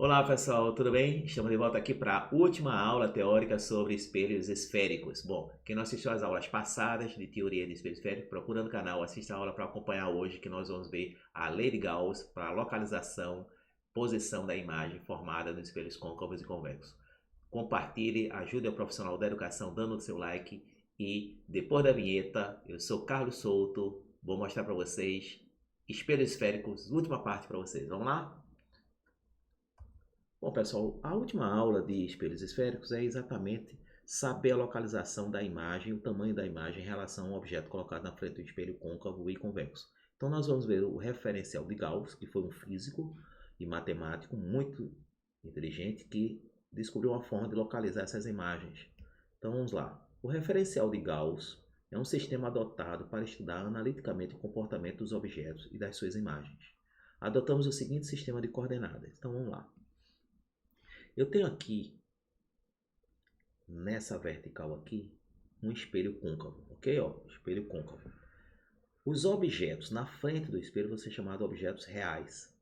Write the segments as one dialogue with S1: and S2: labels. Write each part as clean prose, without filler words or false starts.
S1: Olá pessoal, tudo bem? Estamos de volta aqui para a última aula teórica sobre espelhos esféricos. Bom, quem não assistiu às aulas passadas de teoria de espelho esférico, procura no canal, assista a aula para acompanhar hoje, que nós vamos ver a lei de Gauss para a localização, posição da imagem formada nos espelhos côncavos e convexos. Compartilhe, ajude o profissional da educação dando o seu like e depois da vinheta, eu sou Carlos Souto, vou mostrar para vocês espelhos esféricos, última parte para vocês. Vamos lá? Bom, pessoal, a última aula de espelhos esféricos é exatamente saber a localização da imagem, o tamanho da imagem em relação ao objeto colocado na frente do espelho côncavo e convexo. Então, nós vamos ver o referencial de Gauss, que foi um físico e matemático muito inteligente que descobriu uma forma de localizar essas imagens. Então, vamos lá. O referencial de Gauss é um sistema adotado para estudar analiticamente o comportamento dos objetos e das suas imagens. Adotamos o seguinte sistema de coordenadas. Então, vamos lá. Eu tenho aqui, nessa vertical aqui, um espelho côncavo, ok? Ó, espelho côncavo. Os objetos na frente do espelho vão ser chamados objetos reais.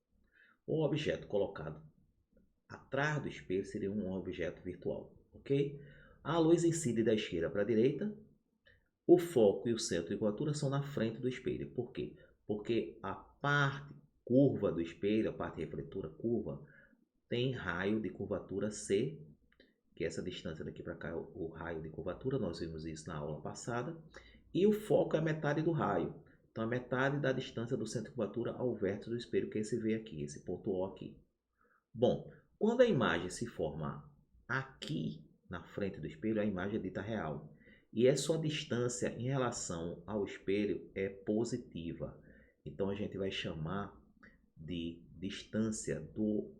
S1: O objeto colocado atrás do espelho seria um objeto virtual, ok? A luz incide da esquerda para a direita. O foco e o centro de curvatura são na frente do espelho. Por quê? Porque a parte curva do espelho, a parte refletora curva, tem raio de curvatura C, que é essa distância daqui para cá é o raio de curvatura, nós vimos isso na aula passada, e o foco é a metade do raio. Então, a metade da distância do centro de curvatura ao vértice do espelho, que é esse V aqui, esse ponto O aqui. Bom, quando a imagem se forma aqui na frente do espelho, a imagem é dita real. E a sua distância em relação ao espelho é positiva. Então, a gente vai chamar de distância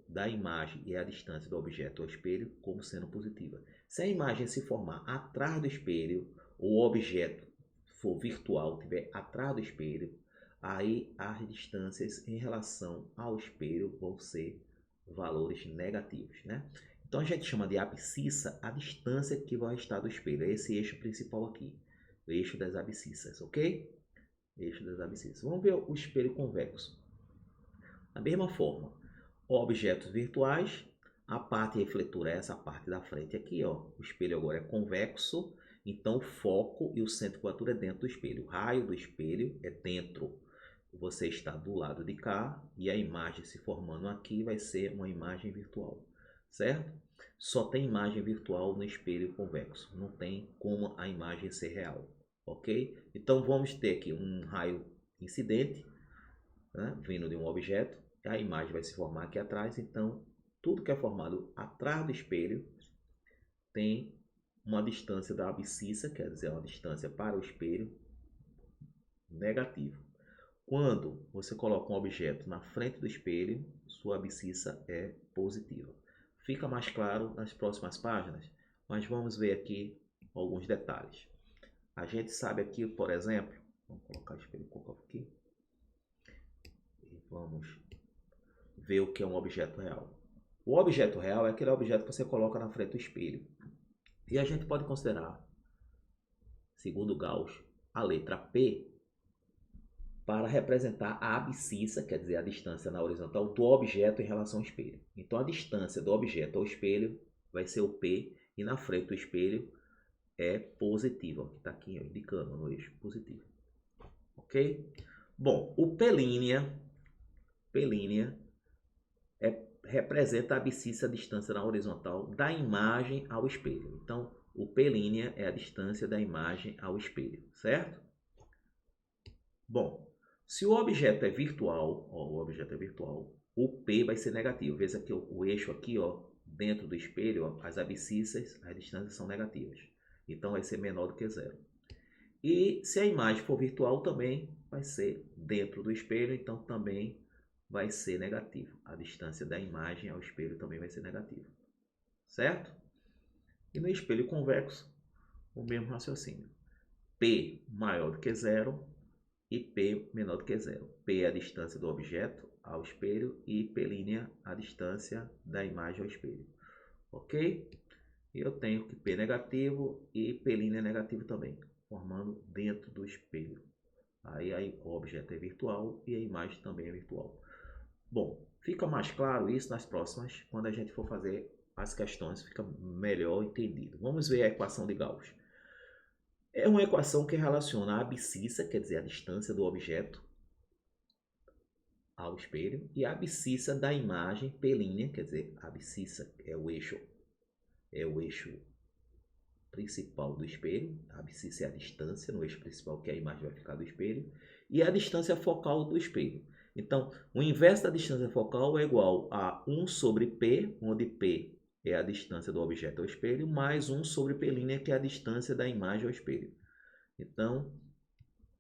S1: da imagem e a distância do objeto ao espelho como sendo positiva. Se a imagem se formar atrás do espelho, ou o objeto for virtual, estiver atrás do espelho, aí as distâncias em relação ao espelho vão ser valores negativos, né? Então a gente chama de abscissa a distância que vai estar do espelho. É esse eixo principal aqui, o eixo das abscissas, ok? Eixo das abscissas. Vamos ver o espelho convexo. Da mesma forma, objetos virtuais, a parte refletora é essa parte da frente aqui, ó. O espelho agora é convexo, então o foco e o centro de curvatura é dentro do espelho. O raio do espelho é dentro. Você está do lado de cá e a imagem se formando aqui vai ser uma imagem virtual, certo? Só tem imagem virtual no espelho convexo, não tem como a imagem ser real, ok? Então vamos ter aqui um raio incidente, né, vindo de um objeto, a imagem vai se formar aqui atrás, então tudo que é formado atrás do espelho tem uma distância da abscissa, quer dizer, uma distância para o espelho, negativo. Quando você coloca um objeto na frente do espelho, sua abscissa é positiva. Fica mais claro nas próximas páginas, mas vamos ver aqui alguns detalhes. A gente sabe aqui, por exemplo, vamos colocar o espelho côncavo aqui, e vamos ver o que é um objeto real. O objeto real é aquele objeto que você coloca na frente do espelho. E a gente pode considerar, segundo Gauss, a letra P para representar a abscissa, quer dizer, a distância na horizontal do objeto em relação ao espelho. Então, a distância do objeto ao espelho vai ser o P e na frente do espelho é positiva, que está aqui ó, indicando no eixo positivo. Ok? Bom, o P' representa a abscissa, a distância na horizontal da imagem ao espelho. Então, o P' é a distância da imagem ao espelho, certo? Bom, se o objeto é virtual, ó, o P vai ser negativo. Veja aqui o eixo aqui, ó, dentro do espelho, ó, as abscissas, as distâncias são negativas. Então, vai ser menor do que zero. E se a imagem for virtual, também vai ser dentro do espelho, então também vai ser negativo. A distância da imagem ao espelho também vai ser negativa, certo? E no espelho convexo, o mesmo raciocínio. P maior do que zero e P menor do que zero. P é a distância do objeto ao espelho e P' a distância da imagem ao espelho. Ok? E eu tenho que P negativo e P' negativo também, formando dentro do espelho. Aí o objeto é virtual e a imagem também é virtual. Bom, Fica mais claro isso nas próximas, quando a gente for fazer as questões, fica melhor entendido. Vamos ver a equação de Gauss. É uma equação que relaciona a abscissa, quer dizer, a distância do objeto ao espelho, e a abscissa da imagem pelínea, quer dizer, a abscissa é o eixo principal do espelho, a abscissa é a distância no eixo principal que a imagem vai ficar do espelho, e a distância focal do espelho. Então, o inverso da distância focal é igual a 1 sobre P, onde P é a distância do objeto ao espelho, mais 1 sobre P', que é a distância da imagem ao espelho. Então,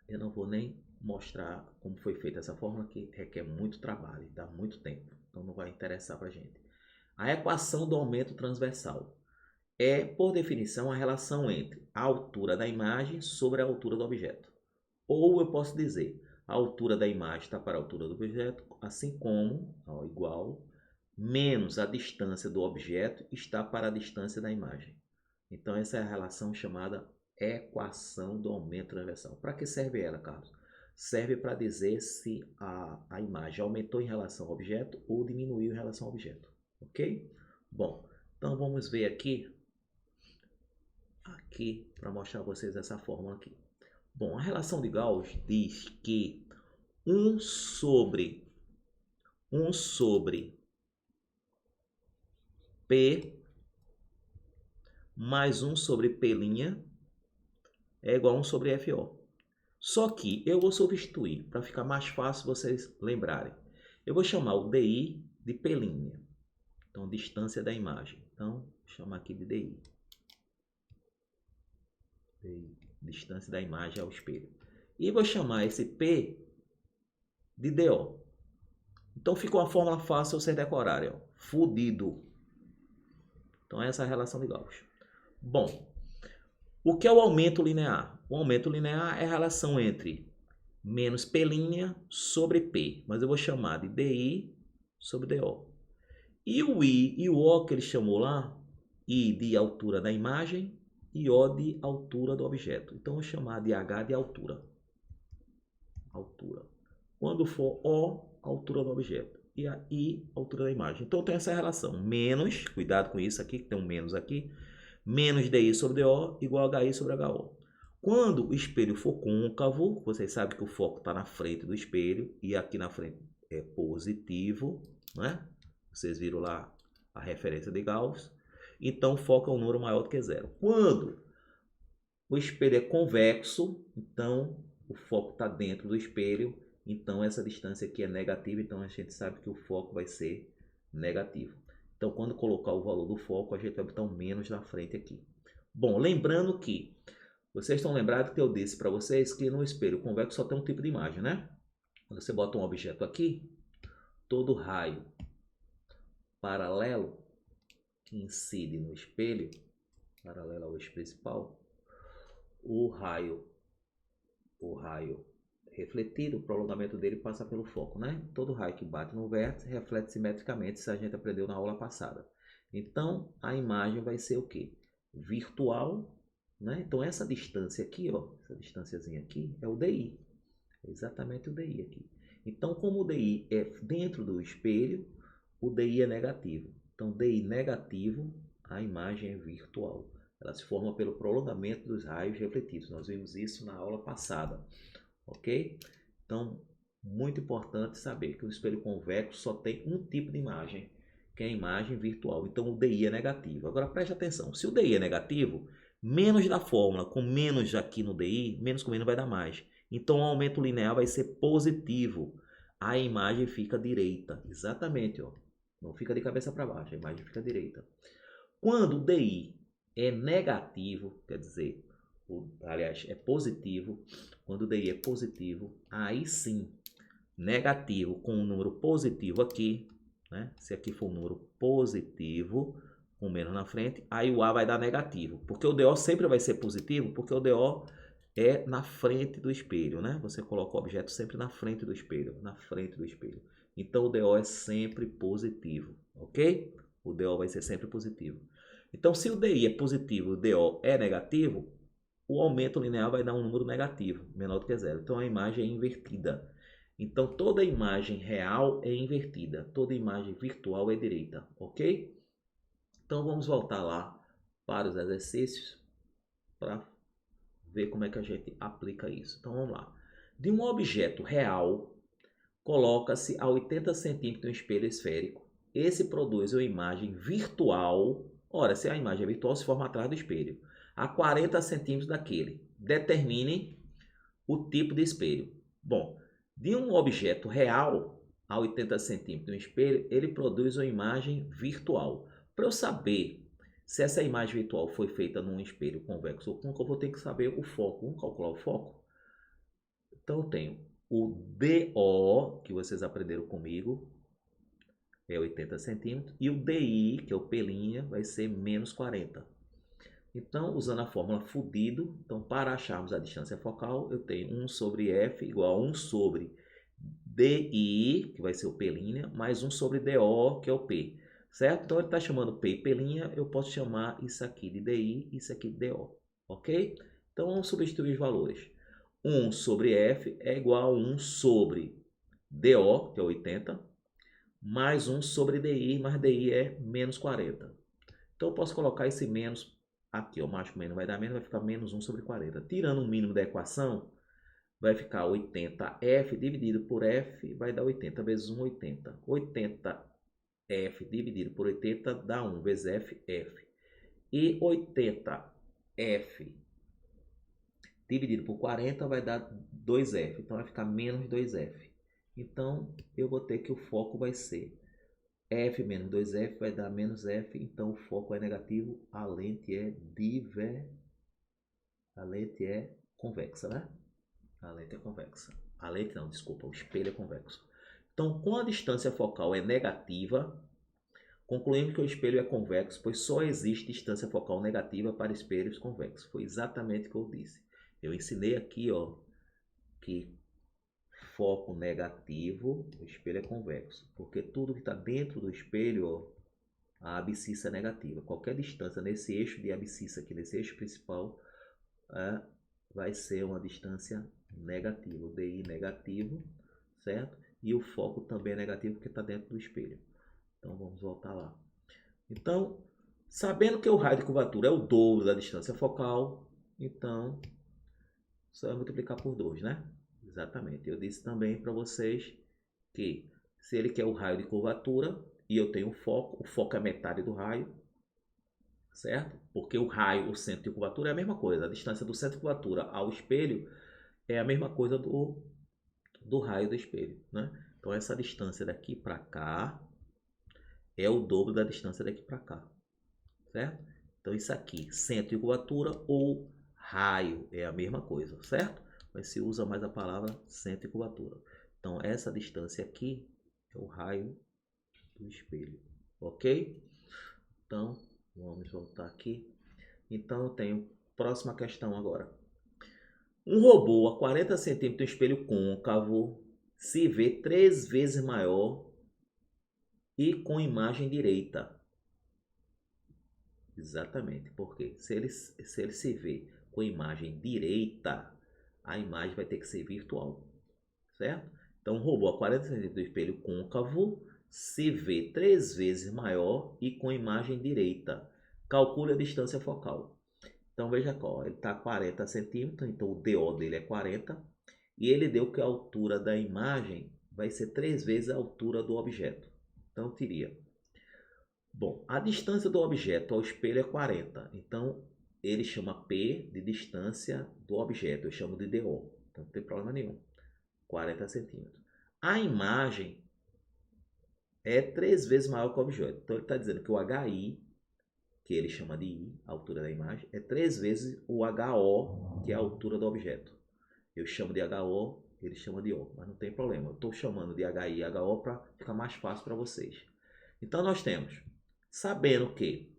S1: eu não vou nem mostrar como foi feita essa fórmula, que requer muito trabalho, dá muito tempo, então não vai interessar para a gente. A equação do aumento transversal é, por definição, a relação entre a altura da imagem sobre a altura do objeto. Ou eu posso dizer, a altura da imagem está para a altura do objeto, assim como, igual, menos a distância do objeto está para a distância da imagem. Então, essa é a relação chamada equação do aumento transversal. Para que serve ela, Carlos? Serve para dizer se a imagem aumentou em relação ao objeto ou diminuiu em relação ao objeto. Ok? Bom, então vamos ver aqui para mostrar a vocês essa fórmula aqui. Bom, a relação de Gauss diz que 1 sobre P mais 1 sobre P' é igual a 1 sobre FO. Só que eu vou substituir, para ficar mais fácil vocês lembrarem. Eu vou chamar o DI de P'. Então, distância da imagem. Então, vou chamar aqui de DI. Distância da imagem ao espelho. E vou chamar esse P de DO. Então ficou uma fórmula fácil vocês decorarem. Fudido. Então essa é a relação de Gauss. Bom, o que é o aumento linear? O aumento linear é a relação entre menos P' sobre P. Mas eu vou chamar de DI sobre DO. E o I e o O que ele chamou lá, I de altura da imagem e O de altura do objeto. Então, eu vou chamar de H de altura. Quando for O, altura do objeto. E a I, altura da imagem. Então, tem essa relação. Menos, cuidado com isso aqui, que tem um menos aqui. Menos DI sobre DO igual a HI sobre HO. Quando o espelho for côncavo, vocês sabem que o foco está na frente do espelho. E aqui na frente é positivo, né? Vocês viram lá a referência de Gauss. Então, o foco é um número maior do que zero. Quando o espelho é convexo, então o foco está dentro do espelho. Então, essa distância aqui é negativa. Então, a gente sabe que o foco vai ser negativo. Então, quando colocar o valor do foco, a gente vai botar um menos na frente aqui. Bom, lembrando que, vocês estão lembrados que eu disse para vocês que no espelho convexo só tem um tipo de imagem, né? Quando você bota um objeto aqui, todo raio paralelo que incide no espelho, paralelo ao eixo principal, o raio refletido, o prolongamento dele passa pelo foco, né? Todo raio que bate no vértice reflete simetricamente, isso a gente aprendeu na aula passada. Então, a imagem vai ser o quê? Virtual, né? Então, essa distância aqui, ó, essa distânciazinha aqui é o DI, é exatamente o DI aqui. Então, como o DI é dentro do espelho, o DI é negativo. Então, DI negativo, a imagem é virtual. Ela se forma pelo prolongamento dos raios refletidos. Nós vimos isso na aula passada, ok? Então, muito importante saber que o espelho convexo só tem um tipo de imagem, que é a imagem virtual. Então, o DI é negativo. Agora, preste atenção. Se o DI é negativo, menos da fórmula com menos aqui no DI, menos com menos vai dar mais. Então, o aumento linear vai ser positivo. A imagem fica direita. Exatamente, ó. Não fica de cabeça para baixo, a imagem fica direita. Quando o DI é negativo, quer dizer, aliás, é positivo, quando o DI é positivo, aí sim, negativo com um número positivo aqui, né? Se aqui for um número positivo, com menos na frente, aí o A vai dar negativo, porque o DO sempre vai ser positivo, porque o DO é na frente do espelho, né? Você coloca o objeto sempre na frente do espelho, na frente do espelho. Então, o DO é sempre positivo, ok? O DO vai ser sempre positivo. Então, se o DI é positivo e o DO é negativo, o aumento linear vai dar um número negativo, menor do que zero. Então, a imagem é invertida. Então, toda imagem real é invertida, toda imagem virtual é direita, ok? Então, vamos voltar lá para os exercícios para ver como é que a gente aplica isso. Então, vamos lá. De um objeto real, coloca-se a 80 centímetros um espelho esférico. Esse produz uma imagem virtual. Ora, se a imagem é virtual, se forma atrás do espelho. A 40 centímetros daquele. Determine o tipo de espelho. Bom, de um objeto real a 80 centímetros um espelho, ele produz uma imagem virtual. Para eu saber se essa imagem virtual foi feita num espelho convexo ou côncavo, eu vou ter que saber o foco. Vamos calcular o foco? Então, eu tenho o DO, que vocês aprenderam comigo, é 80 centímetros, e o DI, que é o P', vai ser menos 40. Então, usando a fórmula fudido, então para acharmos a distância focal, eu tenho 1 sobre F igual a 1 sobre DI, que vai ser o P', mais 1 sobre DO, que é o P. Certo? Então, ele está chamando P e P', eu posso chamar isso aqui de DI e isso aqui de DO. Ok? Então, vamos substituir os valores. 1 sobre F é igual a 1 sobre DO, que é 80, mais 1 sobre DI, mais DI é menos 40. Então, eu posso colocar esse menos aqui, ó, mais com menos vai dar menos, vai ficar menos 1 sobre 40. Tirando o mínimo da equação, vai ficar 80F dividido por F, vai dar 80 vezes 1, 80. 80F dividido por 80 dá 1 vezes F, F. E 80F dividido por 40 vai dar 2F. Então, vai ficar menos 2F. Então, eu vou ter que o foco vai ser F menos 2F vai dar menos F, então o foco é negativo, a lente é convexa, né? A lente é convexa. A lente não, desculpa, o espelho é convexo. Então, com a distância focal é negativa, concluímos que o espelho é convexo, pois só existe distância focal negativa para espelhos convexos. Foi exatamente o que eu disse. Eu ensinei aqui, ó, que foco negativo, o espelho é convexo, porque tudo que está dentro do espelho, ó, a abscissa é negativa. Qualquer distância nesse eixo de abscissa aqui, nesse eixo principal, vai ser uma distância negativa. O DI negativo, certo? E o foco também é negativo porque está dentro do espelho. Então vamos voltar lá. Então, sabendo que o raio de curvatura é o dobro da distância focal, então só é multiplicar por 2, né? Exatamente. Eu disse também para vocês que se ele quer o raio de curvatura e eu tenho o foco é metade do raio, certo? Porque o raio, o centro de curvatura é a mesma coisa. A distância do centro de curvatura ao espelho é a mesma coisa do raio do espelho, né? Então essa distância daqui para cá é o dobro da distância daqui para cá, certo? Então isso aqui, centro de curvatura ou raio é a mesma coisa, certo? Mas se usa mais a palavra centro de curvatura. Então essa distância aqui é o raio do espelho, ok? Então vamos voltar aqui. Então eu tenho próxima questão agora. Um robô a 40 centímetros, um espelho côncavo, se vê 3 vezes maior e com imagem direita. Exatamente, porque se ele se vê com imagem direita, a imagem vai ter que ser virtual, certo? Então, um robô a 40 centímetros do espelho côncavo se vê 3 vezes maior e com imagem direita. Calcule a distância focal. Então, veja qual, ele está a 40 centímetros, então o DO dele é 40, e ele deu que a altura da imagem vai ser 3 vezes a altura do objeto. Então, eu teria, bom, a distância do objeto ao espelho é 40, então ele chama P de distância do objeto, eu chamo de DO, então não tem problema nenhum, 40 centímetros. A imagem é 3 vezes maior que o objeto, então ele está dizendo que o HI, que ele chama de I, a altura da imagem, é 3 vezes o HO, que é a altura do objeto. Eu chamo de HO, ele chama de O, mas não tem problema. Eu estou chamando de HI e HO para ficar mais fácil para vocês. Então nós temos, sabendo que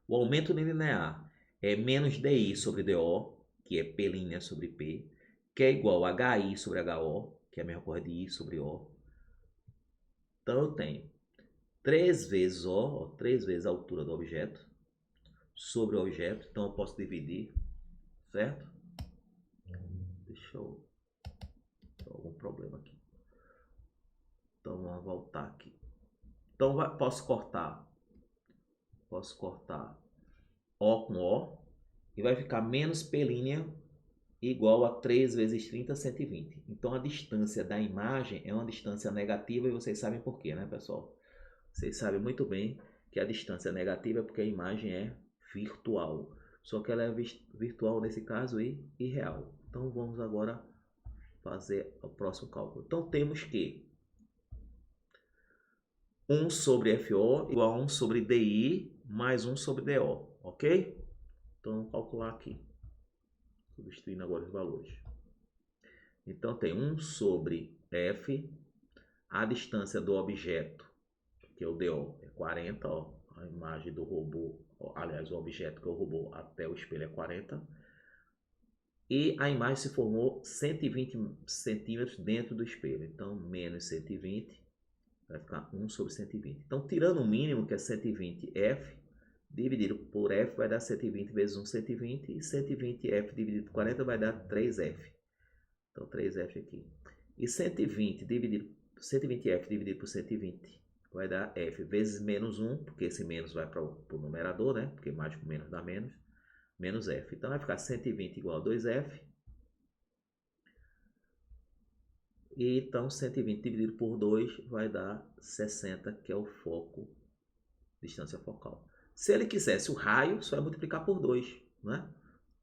S1: o aumento linear é menos DI sobre DO, que é P' sobre P, que é igual a HI sobre HO, que é a mesma coisa de I sobre O. Então eu tenho 3 vezes O, 3 vezes a altura do objeto, sobre o objeto, então eu posso dividir, certo? Deixa eu ter algum problema aqui. Então vamos voltar aqui. Então posso cortar O com O e vai ficar menos P' igual a 3 vezes 30, 120. Então a distância da imagem é uma distância negativa e vocês sabem por quê, né, pessoal? Vocês sabem muito bem que a distância é negativa é porque a imagem é virtual. Só que ela é virtual nesse caso e real. Então vamos agora fazer o próximo cálculo. Então temos que 1 sobre FO igual a 1 sobre DI mais 1 sobre DO, ok? Então vamos calcular aqui, substituindo agora os valores. Então tem 1 sobre F, a distância do objeto, que é o DO, é 40, ó, a imagem do robô, ó, aliás, o objeto que é o robô até o espelho é 40. E a imagem se formou 120 centímetros dentro do espelho. Então, menos 120 vai ficar 1 sobre 120. Então, tirando o mínimo, que é 120F, dividido por F vai dar 120 vezes 1, 120. E 120F dividido por 40 vai dar 3F. Então, 3F aqui. E 120F dividido por 120 vai dar F vezes menos 1, porque esse menos vai para o numerador, né? Porque mais com menos dá menos. Menos F. Então vai ficar 120 igual a 2F. E então 120 dividido por 2 vai dar 60, que é o foco, distância focal. Se ele quisesse o raio, só vai multiplicar por 2, né?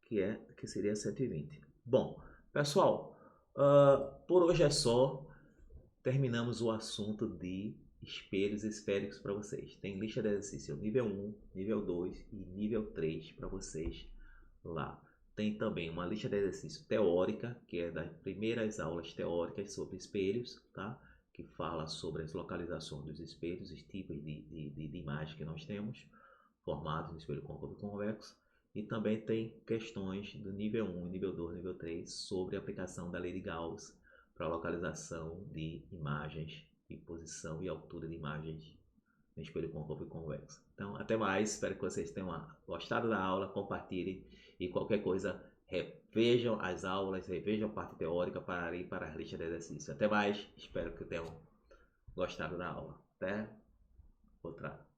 S1: Que seria 120. Bom, pessoal, por hoje é só. Terminamos o assunto de espelhos esféricos para vocês. Tem lista de exercício nível 1, nível 2 e nível 3 para vocês lá. Tem também uma lista de exercício teórica, que é das primeiras aulas teóricas sobre espelhos, tá? Que fala sobre as localizações dos espelhos, os tipos de imagem que nós temos, formados no espelho côncavo e convexo. E também tem questões do nível 1, nível 2, nível 3 sobre a aplicação da lei de Gauss para a localização de imagens e posição e altura de imagens no espelho côncavo e convexo. Então, até mais. Espero que vocês tenham gostado da aula. Compartilhem e qualquer coisa, revejam as aulas, revejam a parte teórica para ir para a lista de exercícios. Até mais. Espero que tenham gostado da aula. Até outra.